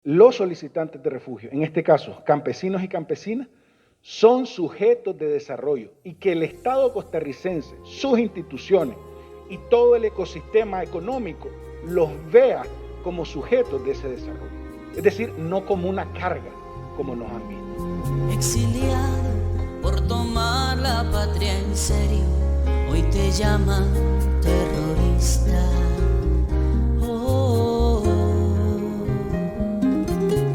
Los solicitantes de refugio, en este caso campesinos y campesinas, son sujetos de desarrollo y que el Estado costarricense, sus instituciones y todo el ecosistema económico los vea como sujetos de ese desarrollo. Es decir, no como una carga, como nos han visto. Exiliado por tomar la patria en serio, hoy te llaman terrorista.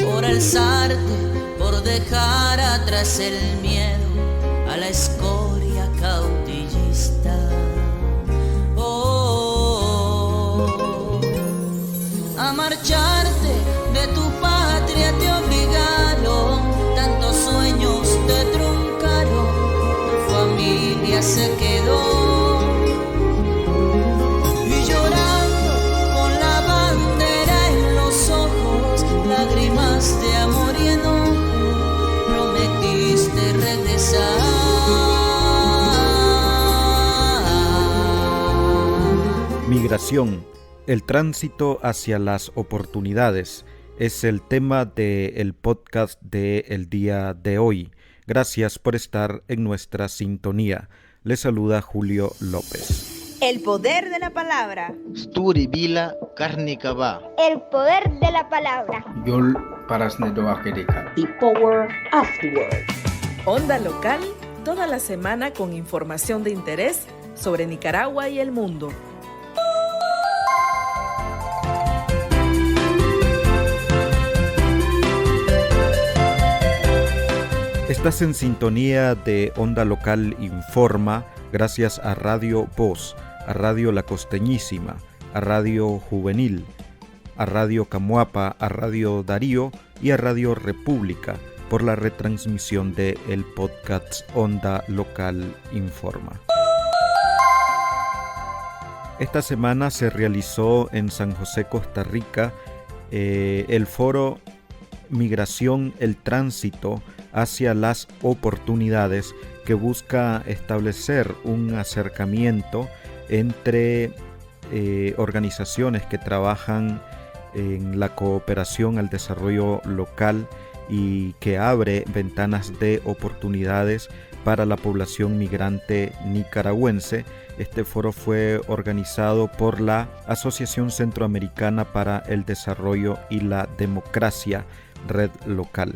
Por alzarte, por dejar atrás el miedo a la escoria caudillista. A marcharte de tu patria te obligaron, tantos sueños te truncaron, tu familia se quedó. Y llorando con la bandera en los ojos, lágrimas de amor y enojo, prometiste regresar. Migración. El tránsito hacia las oportunidades es el tema del podcast del día de hoy. Gracias por estar en nuestra sintonía. Les saluda Julio López. El poder de la palabra. Sturi Vila Karnikava. El poder de la palabra. Yol Parasnedoakerika. The Power of the Word. Onda local, toda la semana con información de interés sobre Nicaragua y el mundo. Estás en sintonía de Onda Local Informa, gracias a Radio Voz, a Radio La Costeñísima, a Radio Juvenil, a Radio Camuapa, a Radio Darío y a Radio República por la retransmisión de el podcast Onda Local Informa. Esta semana se realizó en San José, Costa Rica, el foro Migración, el tránsito hacia las oportunidades, que busca establecer un acercamiento entre organizaciones que trabajan en la cooperación al desarrollo local y que abre ventanas de oportunidades para la población migrante nicaragüense. Este foro fue organizado por la Asociación Centroamericana para el Desarrollo y la Democracia, Red Local.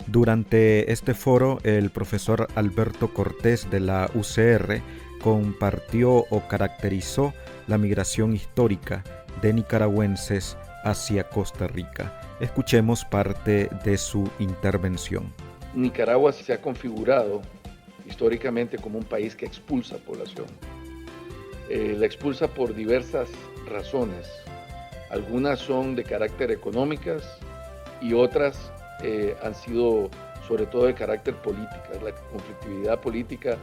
Durante este foro, el profesor Alberto Cortés de la UCR compartió o caracterizó la migración histórica de nicaragüenses hacia Costa Rica. Escuchemos parte de su intervención. Nicaragua se ha configurado históricamente como un país que expulsa población. La expulsa por diversas razones. Algunas son de carácter económicas y otras han sido sobre todo de carácter política. La conflictividad política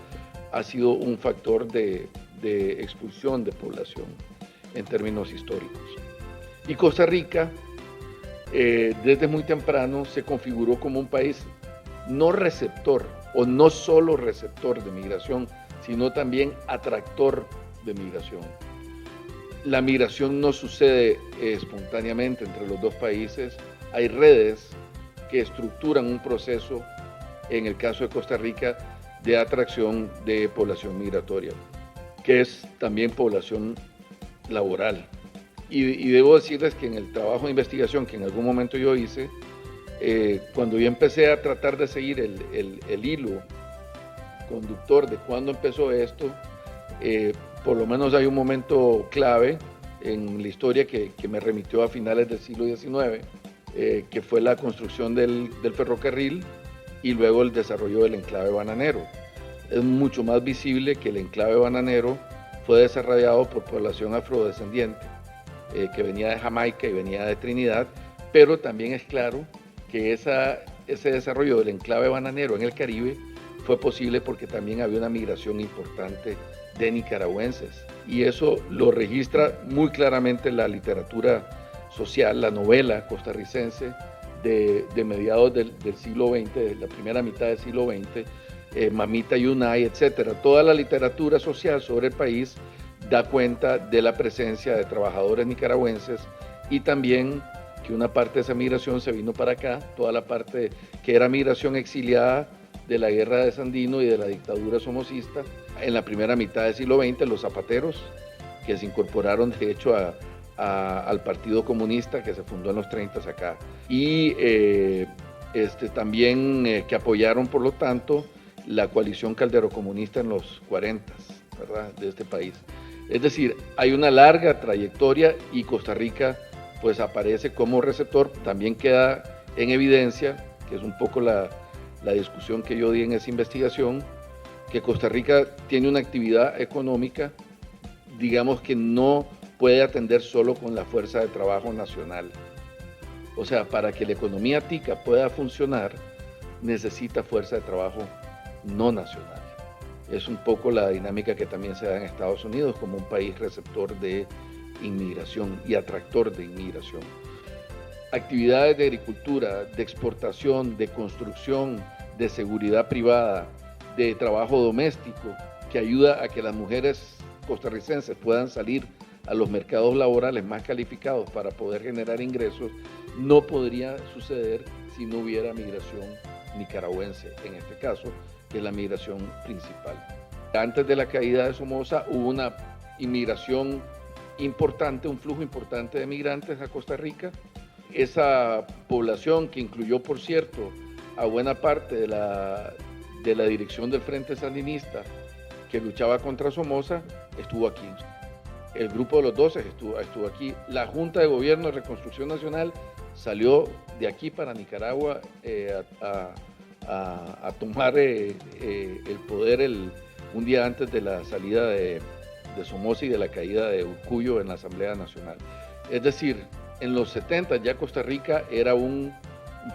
ha sido un factor de expulsión de población en términos históricos. Y Costa Rica desde muy temprano se configuró como un país no receptor o no solo receptor de migración, sino también atractor de migración. La migración no sucede espontáneamente entre los dos países, hay redes que estructuran un proceso, en el caso de Costa Rica, de atracción de población migratoria, que es también población laboral. Y debo decirles que en el trabajo de investigación que en algún momento yo hice, cuando yo empecé a tratar de seguir el hilo conductor de cuándo empezó esto, por lo menos hay un momento clave en la historia que me remitió a finales del siglo XIX, que fue la construcción del ferrocarril y luego el desarrollo del enclave bananero. Es mucho más visible que el enclave bananero fue desarrollado por población afrodescendiente, que venía de Jamaica y venía de Trinidad, pero también es claro que ese desarrollo del enclave bananero en el Caribe fue posible porque también había una migración importante de nicaragüenses. Y eso lo registra muy claramente la literatura social, la novela costarricense de mediados del siglo XX, de la primera mitad del siglo XX, Mamita Yunay, etc. Toda la literatura social sobre el país da cuenta de la presencia de trabajadores nicaragüenses y también que una parte de esa migración se vino para acá, toda la parte que era migración exiliada de la guerra de Sandino y de la dictadura somocista. En la primera mitad del siglo XX, los zapateros, que se incorporaron de hecho al Partido Comunista, que se fundó en los 30 acá, y también que apoyaron, por lo tanto, la coalición caldero-comunista en los 40, ¿verdad?, de este país. Es decir, hay una larga trayectoria y Costa Rica pues aparece como receptor. También queda en evidencia, que es un poco la discusión que yo di en esa investigación, que Costa Rica tiene una actividad económica, digamos, que no puede atender solo con la fuerza de trabajo nacional. O sea, para que la economía tica pueda funcionar, necesita fuerza de trabajo no nacional. Es un poco la dinámica que también se da en Estados Unidos como un país receptor de inmigración y atractor de inmigración. Actividades de agricultura, de exportación, de construcción, de seguridad privada, de trabajo doméstico, que ayuda a que las mujeres costarricenses puedan salir a los mercados laborales más calificados para poder generar ingresos, no podría suceder si no hubiera migración nicaragüense, en este caso, que es la migración principal. Antes de la caída de Somoza hubo una inmigración importante, un flujo importante de migrantes a Costa Rica. Esa población, que incluyó, por cierto, a buena parte de la dirección del Frente Sandinista que luchaba contra Somoza, estuvo aquí. El grupo de los 12 estuvo aquí. La Junta de Gobierno de Reconstrucción Nacional salió de aquí para Nicaragua a tomar el poder un día antes de la salida de Somoza y de la caída de Urcullo en la Asamblea Nacional. Es decir, en los 70 ya Costa Rica era un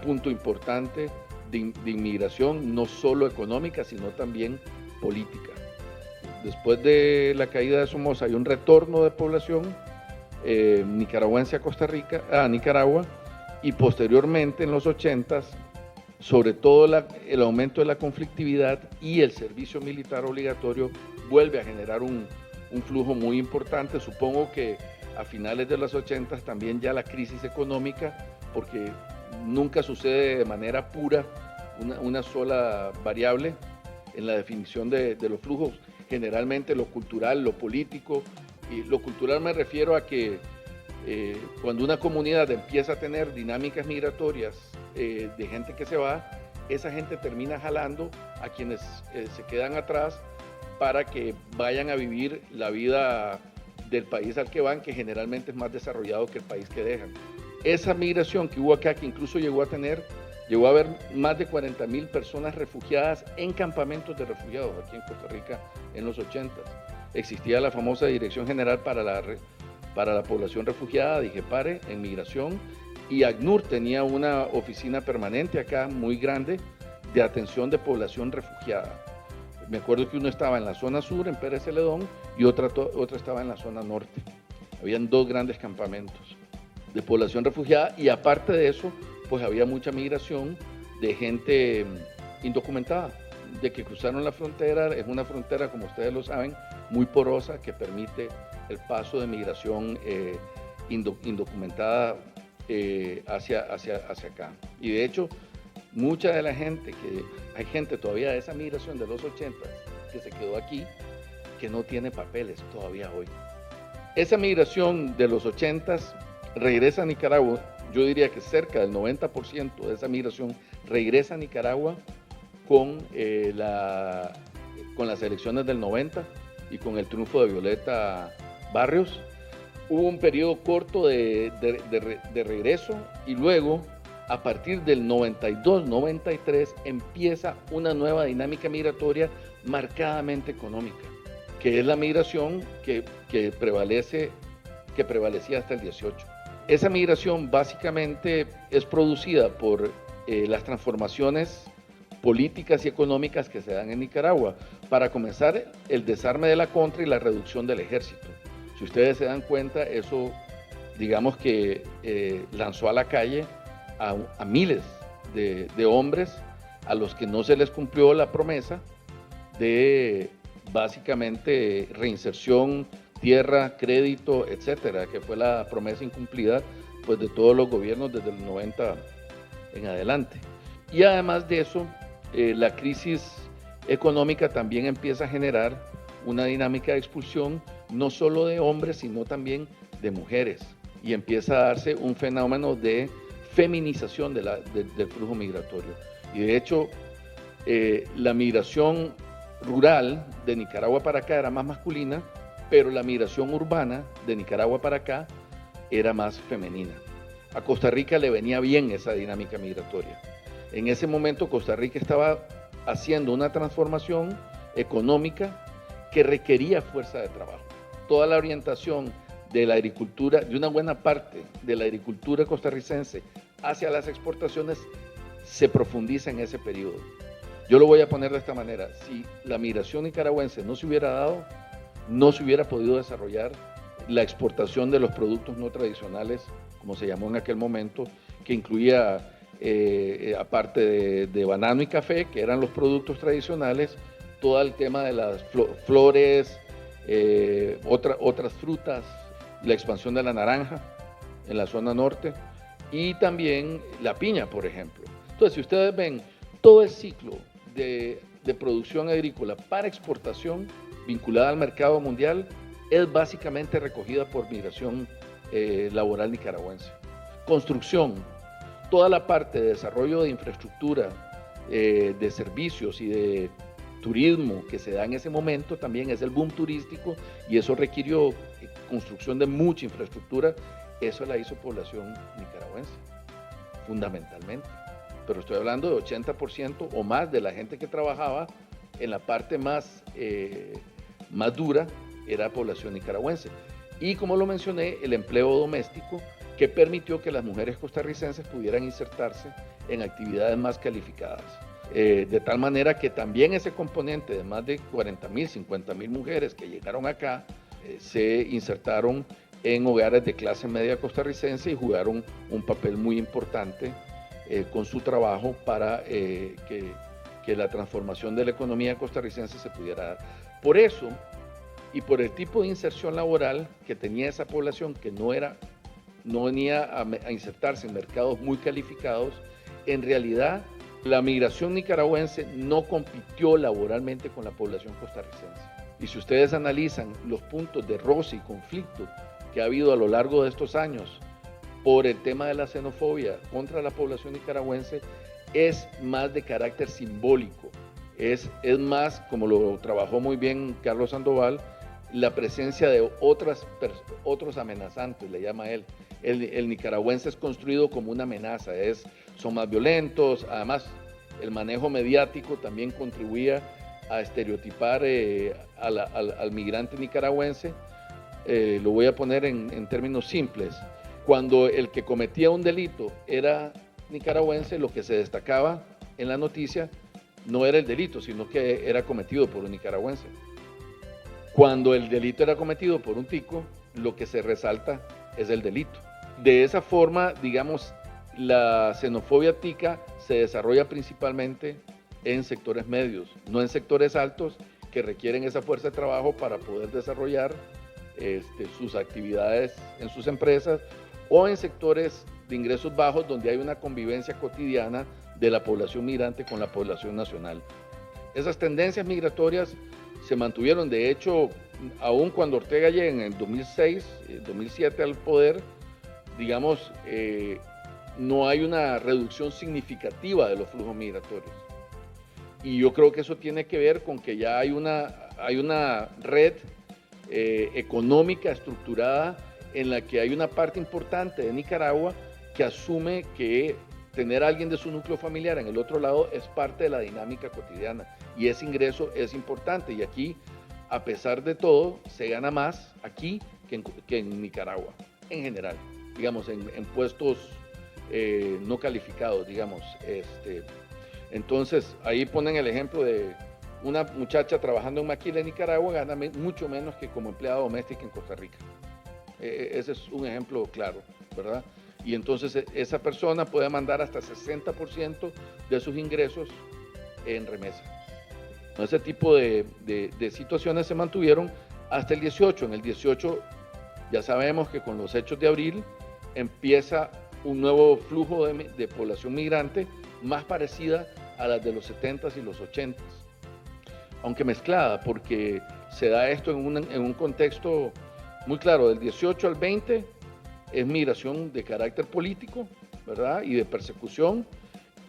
punto importante de inmigración, no solo económica, sino también política. Después de la caída de Somoza hay un retorno de población nicaragüense a Nicaragua, y posteriormente en los 80s, sobre todo el aumento de la conflictividad y el servicio militar obligatorio vuelve a generar un flujo muy importante. Supongo que a finales de los 80s también ya la crisis económica, porque nunca sucede de manera pura una sola variable en la definición de los flujos. Generalmente lo cultural, lo político, y lo cultural me refiero a que cuando una comunidad empieza a tener dinámicas migratorias de gente que se va, esa gente termina jalando a quienes se quedan atrás para que vayan a vivir la vida del país al que van, que generalmente es más desarrollado que el país que dejan. Esa migración que hubo acá, que incluso llegó a haber más de 40,000 personas refugiadas en campamentos de refugiados aquí en Costa Rica en los 80. Existía la famosa Dirección General para la Población Refugiada, DIGEPARE, en migración, y ACNUR tenía una oficina permanente acá muy grande de atención de población refugiada. Me acuerdo que uno estaba en la zona sur, en Pérez Celedón, y otra estaba en la zona norte. Habían 2 grandes campamentos de población refugiada, y aparte de eso, pues había mucha migración de gente indocumentada, de que cruzaron la frontera. Es una frontera, como ustedes lo saben, muy porosa, que permite el paso de migración indocumentada hacia acá. Y de hecho, mucha de la gente, hay gente todavía de esa migración de los 80 que se quedó aquí, que no tiene papeles todavía hoy. Esa migración de los 80 regresa a Nicaragua. Yo diría que cerca del 90% de esa migración regresa a Nicaragua con las elecciones del 90 y con el triunfo de Violeta Barrios. Hubo un periodo corto de regreso, y luego, a partir del 92-93, empieza una nueva dinámica migratoria marcadamente económica, que es la migración que prevalecía hasta el 18. Esa migración básicamente es producida por las transformaciones políticas y económicas que se dan en Nicaragua. Para comenzar, el desarme de la contra y la reducción del ejército. Si ustedes se dan cuenta, eso, digamos que lanzó a la calle a miles de hombres a los que no se les cumplió la promesa de básicamente reinserción, tierra, crédito, etcétera, que fue la promesa incumplida pues, de todos los gobiernos desde el 90 en adelante. Y además de eso, la crisis económica también empieza a generar una dinámica de expulsión, no solo de hombres, sino también de mujeres. Y empieza a darse un fenómeno de feminización del flujo migratorio. Y de hecho, la migración rural de Nicaragua para acá era más masculina, pero la migración urbana de Nicaragua para acá era más femenina. A Costa Rica le venía bien esa dinámica migratoria. En ese momento Costa Rica estaba haciendo una transformación económica que requería fuerza de trabajo. Toda la orientación de la agricultura, de una buena parte de la agricultura costarricense hacia las exportaciones, se profundiza en ese periodo. Yo lo voy a poner de esta manera: si la migración nicaragüense no se hubiera dado, no se hubiera podido desarrollar la exportación de los productos no tradicionales, como se llamó en aquel momento, que incluía, aparte de banano y café, que eran los productos tradicionales, todo el tema de las flores, otras frutas, la expansión de la naranja en la zona norte y también la piña, por ejemplo. Entonces, si ustedes ven todo el ciclo de producción agrícola para exportación vinculada al mercado mundial, es básicamente recogida por migración laboral nicaragüense. Construcción, toda la parte de desarrollo de infraestructura, de servicios y de turismo que se da en ese momento, también es el boom turístico, y eso requirió construcción de mucha infraestructura. Eso la hizo población nicaragüense, fundamentalmente. Pero estoy hablando de 80% o más de la gente que trabajaba en la parte más dura era población nicaragüense. Y como lo mencioné, el empleo doméstico, que permitió que las mujeres costarricenses pudieran insertarse en actividades más calificadas. De tal manera que también ese componente de más de 40,000, 50,000 mujeres que llegaron acá se insertaron en hogares de clase media costarricense y jugaron un papel muy importante con su trabajo para que la transformación de la economía costarricense se pudiera dar. Por eso, y por el tipo de inserción laboral que tenía esa población, que no venía a insertarse en mercados muy calificados, en realidad la migración nicaragüense no compitió laboralmente con la población costarricense. Y si ustedes analizan los puntos de roce y conflicto que ha habido a lo largo de estos años por el tema de la xenofobia contra la población nicaragüense, es más de carácter simbólico. Es más, como lo trabajó muy bien Carlos Sandoval, la presencia de otros amenazantes, le llama él. El nicaragüense es construido como una amenaza, son más violentos. Además, el manejo mediático también contribuía a estereotipar al migrante nicaragüense. Lo voy a poner en términos simples. Cuando el que cometía un delito era nicaragüense, lo que se destacaba en la noticia no era el delito, sino que era cometido por un nicaragüense. Cuando el delito era cometido por un tico, lo que se resalta es el delito. De esa forma, digamos, la xenofobia tica se desarrolla principalmente en sectores medios, no en sectores altos que requieren esa fuerza de trabajo para poder desarrollar sus actividades en sus empresas, o en sectores de ingresos bajos donde hay una convivencia cotidiana de la población migrante con la población nacional. Esas tendencias migratorias se mantuvieron. De hecho, aún cuando Ortega llega en el 2006, 2007 al poder, digamos, no hay una reducción significativa de los flujos migratorios. Y yo creo que eso tiene que ver con que ya hay una red económica estructurada en la que hay una parte importante de Nicaragua que asume que tener a alguien de su núcleo familiar en el otro lado es parte de la dinámica cotidiana, y ese ingreso es importante. Y aquí, a pesar de todo, se gana más aquí que en Nicaragua, en general, digamos, en puestos no calificados, digamos. Entonces, ahí ponen el ejemplo de una muchacha trabajando en maquila en Nicaragua, gana mucho menos que como empleada doméstica en Costa Rica. Ese es un ejemplo claro, ¿verdad? Y entonces esa persona puede mandar hasta 60% de sus ingresos en remesa. Ese tipo de situaciones se mantuvieron hasta el 18. En el 18 ya sabemos que con los hechos de abril empieza un nuevo flujo de población migrante más parecida a las de los 70s y los 80s, aunque mezclada, porque se da esto en un contexto muy claro. Del 18 al 20 es migración de carácter político, ¿verdad? Y de persecución.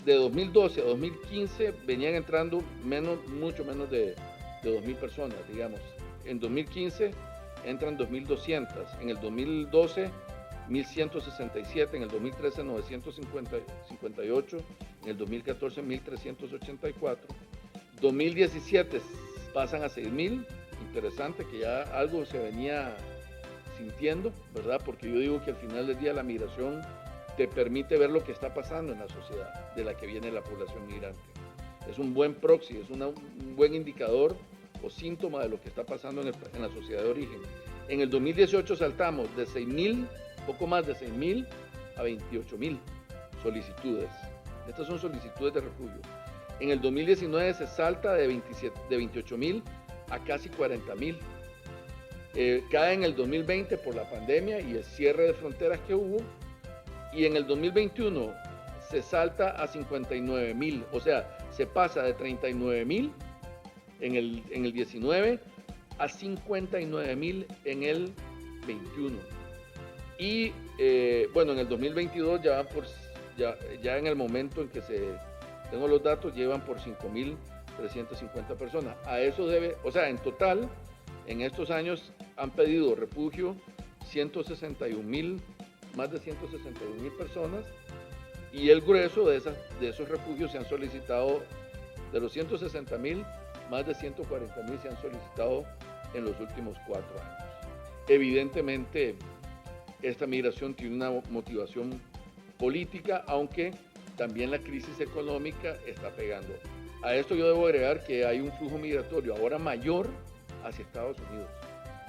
De 2012 a 2015 venían entrando mucho menos de 2.000 personas, digamos. En 2015 entran 2.200, en el 2012 1.167, en el 2013 958, en el 2014 1.384, 2017 pasan a 6.000, interesante que ya algo se venía sintiendo, ¿verdad? Porque yo digo que al final del día la migración te permite ver lo que está pasando en la sociedad de la que viene la población migrante. Es un buen proxy, es un buen indicador o síntoma de lo que está pasando en la sociedad de origen. En el 2018 saltamos de 6.000, poco más de 6.000 a 28.000 solicitudes. Estas son solicitudes de refugio. En el 2019 se salta de 28.000 a casi 40.000. Cae en el 2020 por la pandemia y el cierre de fronteras que hubo, y en el 2021 se salta a 59.000, o sea, se pasa de 39.000 en el 19 a 59.000 en el 21. Y bueno, en el 2022 ya en el momento en que tengo los datos, llevan por 5.350 personas. A eso o sea, en total, en estos años han pedido refugio más de 161.000 personas, y el grueso de esos refugios se han solicitado, de los 160.000, más de 140.000 se han solicitado en los últimos 4 años. Evidentemente, esta migración tiene una motivación política, aunque también la crisis económica está pegando. A esto yo debo agregar que hay un flujo migratorio ahora mayor hacia Estados Unidos.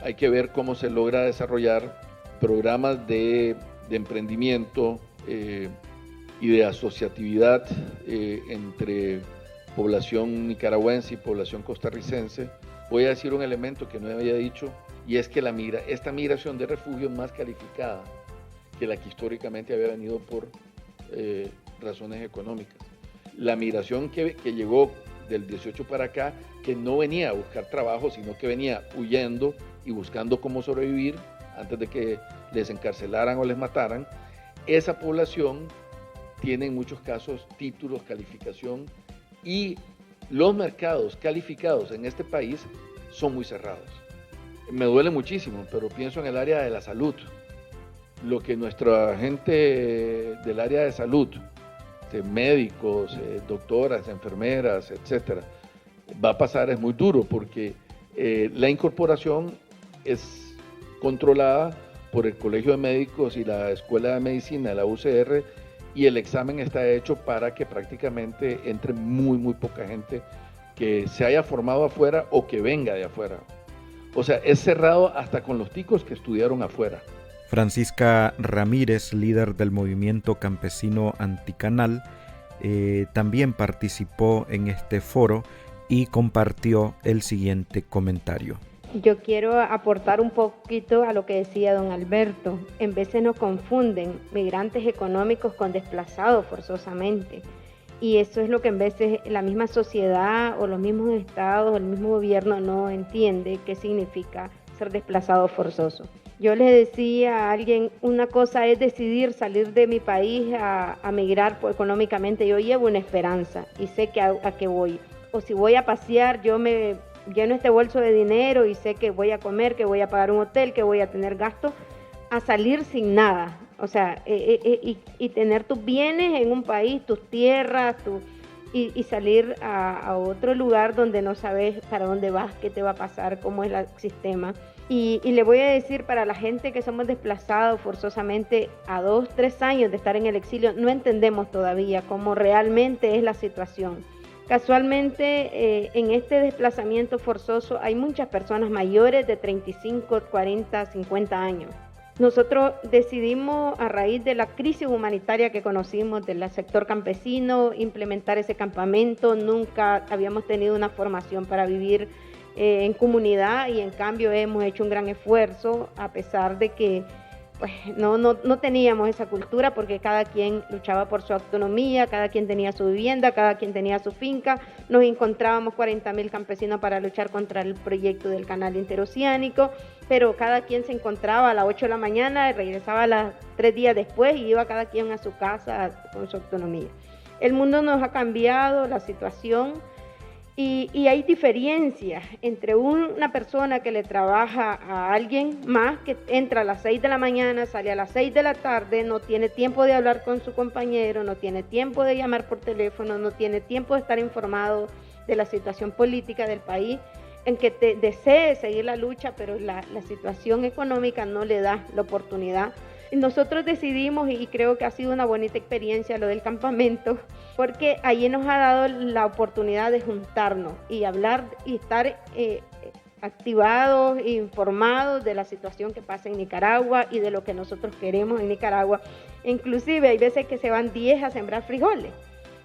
Hay que ver cómo se logra desarrollar programas de emprendimiento y de asociatividad entre población nicaragüense y población costarricense. Voy a decir un elemento que no había dicho, y es que esta migración de refugio es más calificada que la que históricamente había venido por razones económicas. La migración que llegó del 18 para acá, que no venía a buscar trabajo, sino que venía huyendo y buscando cómo sobrevivir antes de que les encarcelaran o les mataran, esa población tiene en muchos casos títulos, calificación, y los mercados calificados en este país son muy cerrados. Me duele muchísimo, pero pienso en el área de la salud. Lo que nuestra gente del área de salud, de médicos, doctoras, enfermeras, etcétera, va a pasar es muy duro, porque la incorporación es controlada por el Colegio de Médicos y la Escuela de Medicina, la UCR, y el examen está hecho para que prácticamente entre muy poca gente que se haya formado afuera o que venga de afuera. O sea, es cerrado hasta con los ticos que estudiaron afuera. Francisca Ramírez, líder del movimiento campesino Anticanal, también participó en este foro y compartió el siguiente comentario. Yo quiero aportar un poquito a lo que decía don Alberto. En veces nos confunden migrantes económicos con desplazados forzosamente. Y eso es lo que en veces la misma sociedad o los mismos estados o el mismo gobierno no entiende qué significa ser desplazado forzoso. Yo les decía a alguien, una cosa es decidir salir de mi país a migrar económicamente. Yo llevo una esperanza y sé a qué voy. O si voy a pasear, yo me lleno este bolso de dinero y sé que voy a comer, que voy a pagar un hotel, que voy a tener gasto, a salir sin nada. O sea, y tener tus bienes en un país, tus tierras, y salir a otro lugar donde no sabes para dónde vas, qué te va a pasar, cómo es el sistema. Y le voy a decir, para la gente que somos desplazados forzosamente a 2, 3 años de estar en el exilio, no entendemos todavía cómo realmente es la situación. Casualmente, en este desplazamiento forzoso hay muchas personas mayores de 35, 40, 50 años. Nosotros decidimos, a raíz de la crisis humanitaria que conocimos del sector campesino, implementar ese campamento. Nunca habíamos tenido una formación para vivir en comunidad, y en cambio hemos hecho un gran esfuerzo, a pesar de que pues no teníamos esa cultura porque cada quien luchaba por su autonomía, cada quien tenía su vivienda, cada quien tenía su finca. Nos encontrábamos 40.000 campesinos para luchar contra el proyecto del canal interoceánico, pero cada quien se encontraba a las 8 de la mañana y regresaba a 3 días después y iba cada quien a su casa con su autonomía. El mundo nos ha cambiado, la situación, y hay diferencias entre una persona que le trabaja a alguien más, que entra a las 6 de la mañana, sale a las 6 de la tarde, no tiene tiempo de hablar con su compañero, no tiene tiempo de llamar por teléfono, no tiene tiempo de estar informado de la situación política del país, en que desee seguir la lucha, pero la situación económica no le da la oportunidad. Nosotros decidimos, y creo que ha sido una bonita experiencia lo del campamento, porque allí nos ha dado la oportunidad de juntarnos y hablar y estar activados e informados de la situación que pasa en Nicaragua y de lo que nosotros queremos en Nicaragua. Inclusive hay veces que se van 10 a sembrar frijoles.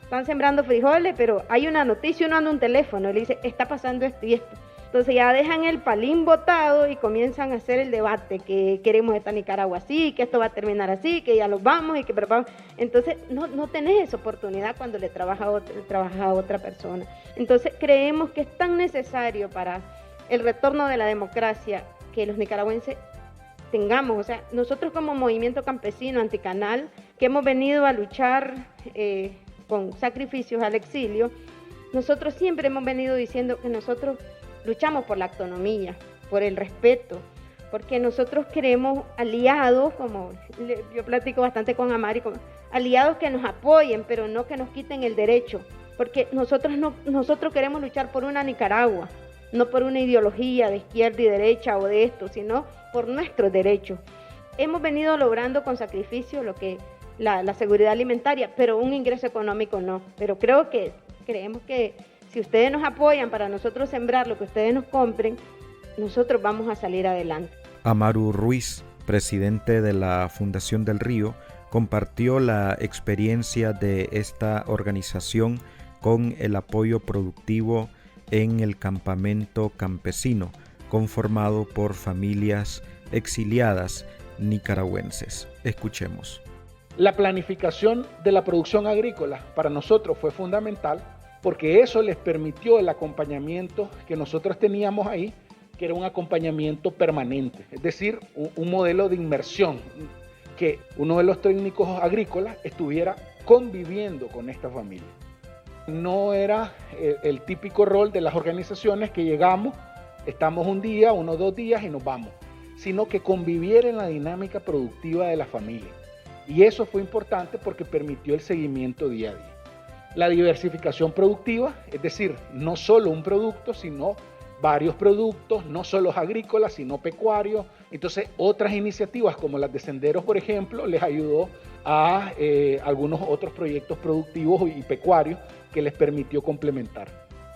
Están sembrando frijoles, pero hay una noticia, uno anda un teléfono y le dice, está pasando esto y esto. Entonces ya dejan el palín botado y comienzan a hacer el debate, que queremos esta Nicaragua así, que esto va a terminar así, que ya los vamos y que preparamos. Entonces no tenés esa oportunidad cuando le trabajas a otra persona. Entonces creemos que es tan necesario para el retorno de la democracia que los nicaragüenses tengamos, o sea, nosotros como movimiento campesino anticanal, que hemos venido a luchar con sacrificios al exilio, nosotros siempre hemos venido diciendo que nosotros luchamos por la autonomía, por el respeto, porque nosotros queremos aliados, como yo platico bastante con Amari, como aliados que nos apoyen, pero no que nos quiten el derecho, porque nosotros queremos luchar por una Nicaragua, no por una ideología de izquierda y derecha o de esto, sino por nuestros derechos. Hemos venido logrando con sacrificio lo que la seguridad alimentaria, pero un ingreso económico no. Pero creemos que si ustedes nos apoyan para nosotros sembrar lo que ustedes nos compren, nosotros vamos a salir adelante. Amaru Ruiz, presidente de la Fundación del Río, compartió la experiencia de esta organización con el apoyo productivo en el campamento campesino, conformado por familias exiliadas nicaragüenses. Escuchemos. La planificación de la producción agrícola para nosotros fue fundamental porque eso les permitió el acompañamiento que nosotros teníamos ahí, que era un acompañamiento permanente, es decir, un modelo de inmersión, que uno de los técnicos agrícolas estuviera conviviendo con esta familia. No era el típico rol de las organizaciones que llegamos, estamos un día, 1 o 2 días y nos vamos, sino que conviviera en la dinámica productiva de la familia. Y eso fue importante porque permitió el seguimiento día a día. La diversificación productiva, es decir, no solo un producto, sino varios productos, no solo agrícolas, sino pecuarios. Entonces, otras iniciativas como las de Senderos, por ejemplo, les ayudó a algunos otros proyectos productivos y pecuarios que les permitió complementar.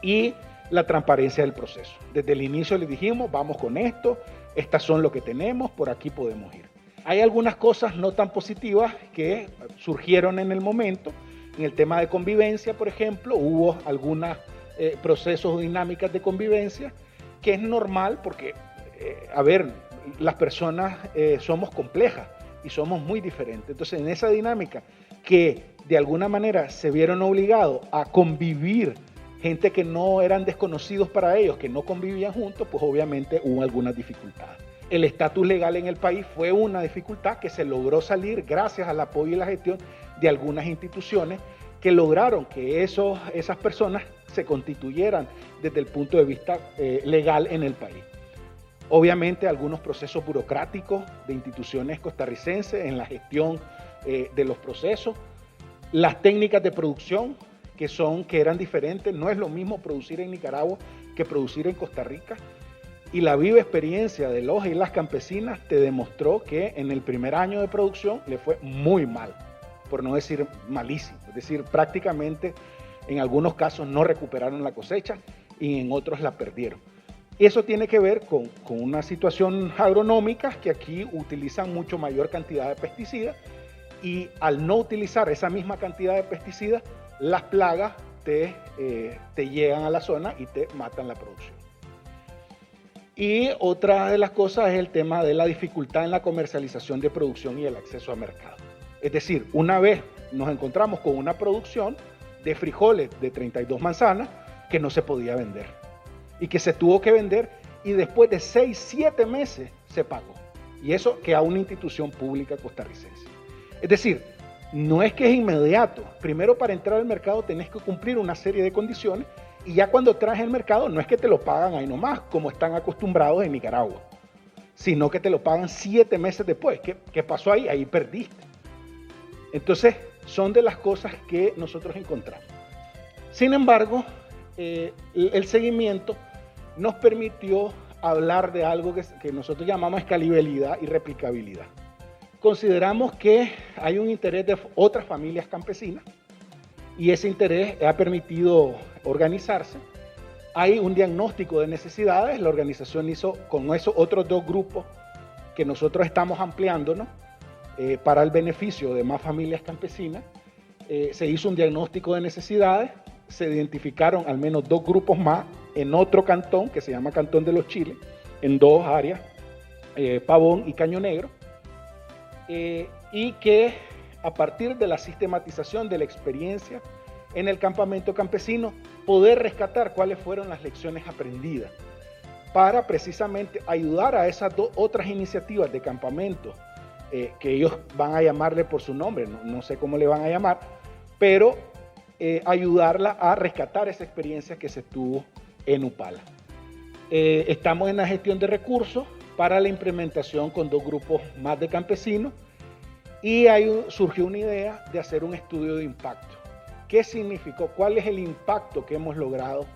Y la transparencia del proceso. Desde el inicio les dijimos, vamos con esto, estas son lo que tenemos, por aquí podemos ir. Hay algunas cosas no tan positivas que surgieron en el momento. En el tema de convivencia, por ejemplo, hubo algunos procesos o dinámicas de convivencia, que es normal porque, las personas somos complejas y somos muy diferentes. Entonces, en esa dinámica que de alguna manera se vieron obligados a convivir, gente que no eran desconocidos para ellos, que no convivían juntos, pues obviamente hubo algunas dificultades. El estatus legal en el país fue una dificultad que se logró salir gracias al apoyo y la gestión de algunas instituciones que lograron que esas personas se constituyeran desde el punto de vista legal en el país. Obviamente algunos procesos burocráticos de instituciones costarricenses en la gestión de los procesos, las técnicas de producción que eran diferentes, no es lo mismo producir en Nicaragua que producir en Costa Rica. Y la viva experiencia de los y las campesinas te demostró que en el primer año de producción le fue muy mal, por no decir malísimo. Es decir, prácticamente en algunos casos no recuperaron la cosecha y en otros la perdieron. Eso tiene que ver con una situación agronómica que aquí utilizan mucho mayor cantidad de pesticidas y al no utilizar esa misma cantidad de pesticidas, las plagas te llegan a la zona y te matan la producción. Y otra de las cosas es el tema de la dificultad en la comercialización de producción y el acceso a mercado. Es decir, una vez nos encontramos con una producción de frijoles de 32 manzanas que no se podía vender y que se tuvo que vender y después de 6-7 meses se pagó. Y eso que a una institución pública costarricense. Es decir, no es que es inmediato. Primero, para entrar al mercado tenés que cumplir una serie de condiciones y ya cuando traes el mercado no es que te lo pagan ahí nomás, como están acostumbrados en Nicaragua, sino que te lo pagan 7 meses después. ¿Qué pasó ahí? Ahí perdiste. Entonces, son de las cosas que nosotros encontramos. Sin embargo, el seguimiento nos permitió hablar de algo que nosotros llamamos escalabilidad y replicabilidad. Consideramos que hay un interés de otras familias campesinas y ese interés ha permitido organizarse. Hay un diagnóstico de necesidades, la organización hizo con eso otros 2 grupos que nosotros estamos ampliándonos para el beneficio de más familias campesinas. Se hizo un diagnóstico de necesidades, se identificaron al menos 2 grupos más en otro cantón que se llama Cantón de los Chiles, en 2 áreas, Pavón y Caño Negro, y que a partir de la sistematización de la experiencia en el campamento campesino, poder rescatar cuáles fueron las lecciones aprendidas para precisamente ayudar a esas 2 otras iniciativas de campamento, que ellos van a llamarle por su nombre, no sé cómo le van a llamar, pero ayudarla a rescatar esa experiencia que se tuvo en Upala. Estamos en la gestión de recursos para la implementación con 2 grupos más de campesinos y ahí surgió una idea de hacer un estudio de impacto. ¿Qué significó? ¿Cuál es el impacto que hemos logrado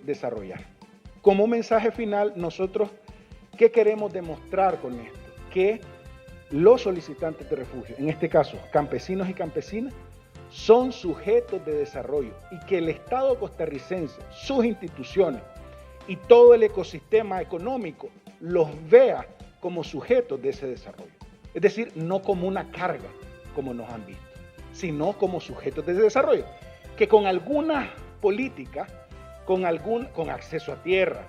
desarrollar? Como mensaje final, nosotros, ¿qué queremos demostrar con esto? Que los solicitantes de refugio, en este caso campesinos y campesinas, son sujetos de desarrollo y que el Estado costarricense, sus instituciones y todo el ecosistema económico los vea como sujetos de ese desarrollo. Es decir, no como una carga, como nos han visto, sino como sujetos de desarrollo, que con alguna política, con acceso a tierra,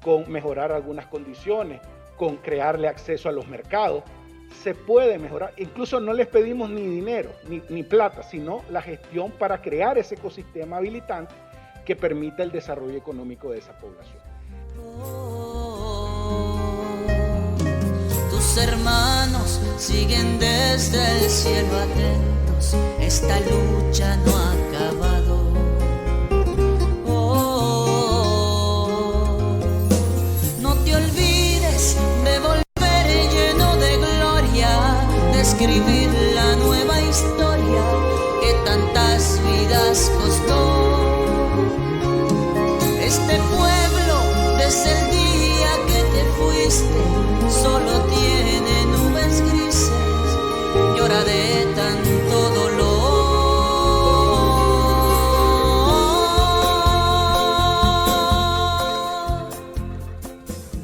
con mejorar algunas condiciones, con crearle acceso a los mercados, se puede mejorar. Incluso no les pedimos ni dinero, ni plata, sino la gestión para crear ese ecosistema habilitante que permita el desarrollo económico de esa población. Tus hermanos siguen desde el cielo atentos, esta lucha no ha acabado. No te olvides de volver lleno de gloria, de escribir la nueva historia que tantas vidas costó. Este pueblo, desde el día que te fuiste, solo tiene nubes grises, llora de tanto dolor.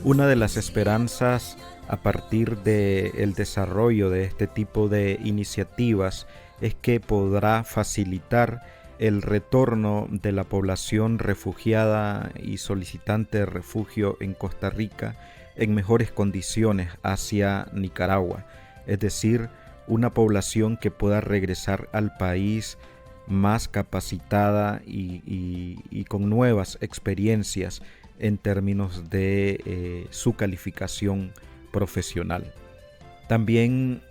Una de las esperanzas a partir del desarrollo de este tipo de iniciativas es que podrá facilitar el retorno de la población refugiada y solicitante de refugio en Costa Rica en mejores condiciones hacia Nicaragua, es decir, una población que pueda regresar al país más capacitada y con nuevas experiencias en términos de su calificación profesional. También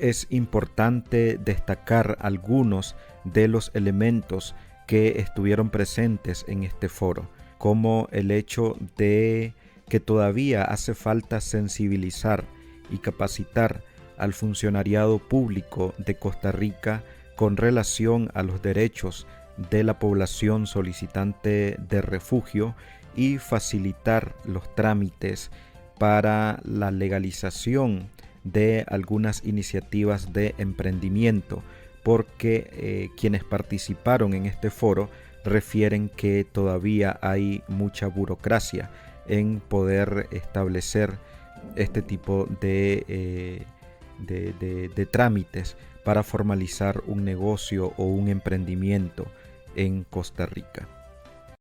es importante destacar algunos de los elementos que estuvieron presentes en este foro, como el hecho de que todavía hace falta sensibilizar y capacitar al funcionariado público de Costa Rica con relación a los derechos de la población solicitante de refugio y facilitar los trámites para la legalización de algunas iniciativas de emprendimiento, porque quienes participaron en este foro refieren que todavía hay mucha burocracia en poder establecer este tipo de trámites para formalizar un negocio o un emprendimiento en Costa Rica.